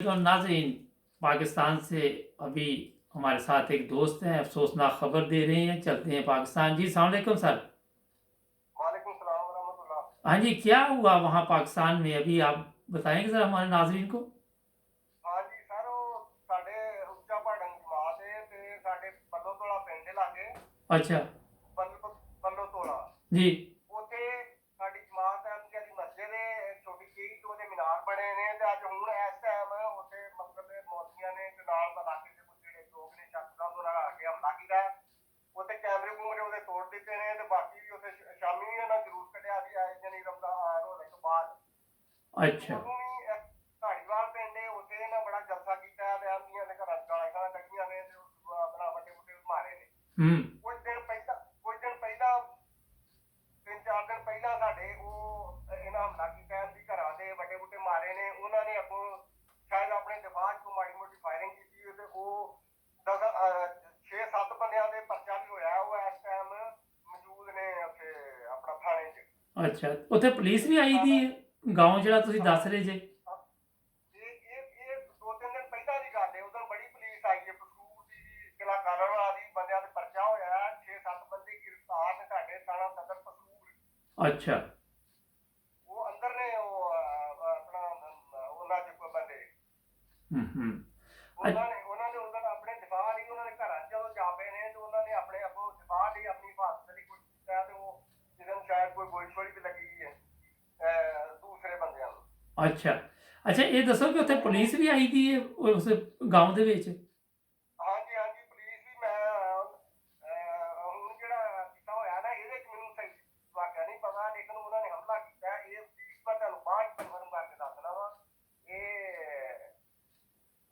तो नाज़रीन, पाकिस्तान से अभी हमारे साथ एक दोस्त हैं, अफ़सोसनाक ख़बर दे रहे हैं। चलते हैं पाकिस्तान। जी, अस्सलाम वालेकुम सर। वालेकुम सलाम वरहमतुल्लाह। हाँ जी, क्या हुआ वहाँ पाकिस्तान में अभी आप बताएँगे ज़रा हमारे नाज़रीन को? हाँ जी सर, ਉਹ ਸਾਡੇ ਉੱਚਾ ਪਹਾੜਾਂ ਦੀ ਜਮਾਤ ਹੈ ਤੇ ਸਾਡੇ ਬੱਲੋ ਤੋਲਾ ਪਿੰਡ ਲਾਗੇ अच्छा। ਬੱਲੋ ਤੋਲਾ जी। ਉੱਥੇ ਸਾਡੀ ਜਮਾਤ ਅਹਿਮਦੀਆ ਦੀ ਮਸਜਿਦ ਹੈ, ਛੋਟੀ ਜਿਹੀ ਤੇ ਉਹਦੇ ਮੀਨਾਰ ਬਣੇ ਨੇ ਤੇ ਅੱਜ ਹੁਣ ਇਸ ਟਾਈਮ ਉੱਥੇ ਮਤਲਬ ਮੌਲਵੀਆਂ ਨੇ ਤੇ ਨਾਲ ਇਲਾਕੇ ਦੇ ਕੁਝ ਜਿਹੜੇ ਲੋਕ ਨੇ ਸ਼ਖਸਾਂ ਤੋਂ ਆ ਕੇ ਹਮਲਾ ਕੀਤਾ। ਉੱਥੇ ਕੈਮਰੇ ਕੂਮਰੇ ਉਹਦੇ ਤੋੜ ਦਿੱਤੇ ਨੇ ਤੇ ਬਾਕੀ ਵੀ ਉੱਥੇ ਸ਼ਾਮੀ ਵੀ ਉਹਨਾਂ ਜਲੂਸ ਕੱਢਿਆ ਸੀ ਆਏ ਜਾਨੀ ਰਮਜ਼ਾਨ ਹੋਣੇ ਤੋਂ ਬਾਅਦ। अच्छा। ਉਦੋਂ ਵੀ ਧਾਰੀਵਾਲ ਪਿੰਡ ਹੈ, ਉੱਥੇ ਇਹਨਾਂ ਬੜਾ ਜਲਸਾ ਕੀਤਾ ਤੇ ਅਹਿਮਦੀਆ ਦੇ ਘਰਾਂ ਗਾਲਾਂ ਕੱਢੀਆਂ ਨੇ ਤੇ ਆਪਣਾ ਵੱਡੇ ਵੱਡੇ ਮਾਰੇ ਨੇ। हुँ। ਕੁਝ ਦਿਨ ਪਹਿਲਾਂ 3-4 ਦਿਨ ਪਹਿਲਾਂ ਸਾਡੇ ਉਹ ਇਹਨਾਂ ਹਮਲਾ ਕੀਤਾ ਦੀ ਘਰਾਂ ਦੇ ਵੱਡੇ ਵੱਡੇ ਮਾਰੇ ਨੇ। ਉਹਨਾਂ ਨੇ ਅੱਗੋਂ ਸ਼ਾਇਦ ਆਪਣੇ ਦਿਮਾਗ 'ਚ ਮਾੜੀ ਮੋਟੀ ਫਾਇਰਿੰਗ ਕੀਤੀ ਤੇ ਉਹ 6-7 ਬੰਦਿਆਂ ਦੇ ਪਰਚਾ ਵੀ ਹੋਇਆ। ਉਹ ਇਸ ਟਾਈਮ ਮੌਜੂਦ ਨੇ ਉੱਥੇ ਆਪਣਾ ਥਾਣੇ 'ਚ। अच्छा, ਉੱਥੇ ਪੁਲਿਸ ਵੀ ਆਈ ਦੀ ਗਾँव ਜਿਹੜਾ ਤੁਸੀਂ ਦੱਸ ਰਹੇ ਜੇ? ਇਹ 2-3 ਦਿਨ ਪਹਿਲਾਂ ਦੀ ਗੱਲ ਹੈ। ਉਦੋਂ ਬੜੀ ਪੁਲਿਸ ਆਈ ਹੈ, ਕਸੂਰ ਦੀ ਕਿਲਾ ਕਾਲਰਵਾਲਾ ਦੀ ਬੰਦਿਆਂ ਦੇ ਪਰਚਾ ਹੋਇਆ। 6-7 ਬੰਦੇ ਗ੍ਰਿਫਤਾਰ ਨੇ ਸਾਡੇ ਥਾਣਾ ਸਦਰ ਕਸੂਰ। अच्छा। ਉਹ ਅੰਦਰ ਨੇ ਉਹ ਆਪਣਾ ਉਹਨਾਂ ਦੇ ਕੋਈ ਬੰਦੇ हुँ। ਉਹਨਾਂ ਨੇ ਉਦੋਂ ਆਪਣੇ ਦਿਫਾਅ ਲਈ ਉਹਨਾਂ ਦੇ ਘਰਾਂ 'ਚ ਜਦੋਂ ਜਾ ਪਏ ਨੇ ਤੇ ਉਹਨਾਂ ਨੇ ਆਪਣੇ ਅੱਗੋਂ ਦਿਫਾਅ ਲਈ ਆਪਣੀ ਹਿਫਾਜ਼ਤ ਲਈ ਕੁਝ ਕੀਤਾ ਤੇ ਉਹ ਜਿਹਦੇ ਨੂੰ ਸ਼ਾਇਦ ਕੋਈ ਗੋਲੀ ਛੋੜੀ ਵੀ ਲੱਗੀ ਹੈ ਦੂਸਰੇ ਬੰਦਿਆਂ ਨੂੰ। अच्छा। अच्छा, ਇਹ ਦੱਸੋ ਕਿ ਉੱਥੇ ਪੁਲਿਸ ਵੀ ਆਈ ਦੀ ਹੈ ਉਸ ਗਾँव ਦੇ ਵਿੱਚ? ਹਾਂਜੀ ਹਾਂਜੀ, ਪੁਲਿਸ ਵੀ ਮੈਂ ਹੁਣ ਜਿਹੜਾ ਕੀਤਾ ਹੋਇਆ ਨਾ ਇਹਦੇ 'ਚ ਮੈਨੂੰ ਸਹੀ ਵਾਕਿਆ ਨਹੀਂ ਪਤਾ, ਲੇਕਿਨ ਉਹਨਾਂ ਨੇ ਹਮਲਾ ਕੀਤਾ। ਇਹ ਪੁਲਿਸ ਮੈਂ ਤੁਹਾਨੂੰ ਬਾਅਦ 'ਚ ਕਨਫਰਮ ਕਰਕੇ ਦੱਸਣਾ ਵਾ। ਇਹ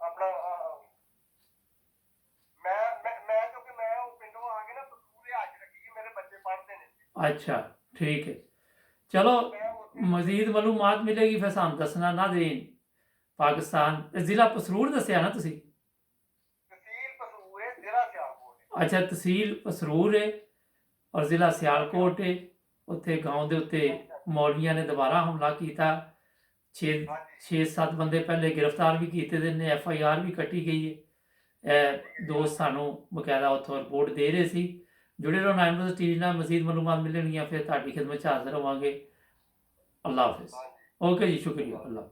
ਆਪਣਾ ਮੈਂ ਕਿਉਂਕਿ ਮੈਂ ਉਹ ਪਿੰਡੋਂ ਆ ਕੇ ਨਾ ਪੂਰੇ ਹਾਜ਼ਰ ਰੱਖੀ, ਮੇਰੇ ਬੱਚੇ ਪੜ੍ਹਦੇ ਨੇ। अच्छा, ठीक है। चलो, ਮੈਂ ਉੱਥੇ मज़ीद मालूमात मिलेगी फिर सानूं दसना नाज़रीन। पाकिस्तान ज़िला पसरूर दस्सिया ना तुसीं? ਤਹਿਸੀਲ ਪਸੂਰ ਹੈ, ਜ਼ਿਲ੍ਹਾ ਸਿਆਲਕੋਟ ਹੈ। अच्छा, तहसील पसरूर है और ज़िला सियालकोट है। उत्थे गाँव के उत्ते मौलवियां ने दोबारा हमला किया। 6-7 बंदे पहले गिरफ्तार भी किए ने, FIR भी कट्टी गई है। दोस्त सानूं बकायदा उत्थों रिपोर्ट दे रहे सी। जुड़े रहो 9 न्यूज़ TV नाल, मज़ीद मालूमात मिलणगियां फिर तुहाडी खिदमत 'च हाज़र होवांगे। अल्लाह हाफिज़। ਹਾਂਜੀ। ओके जी, शुक्रिया। अल्लाह।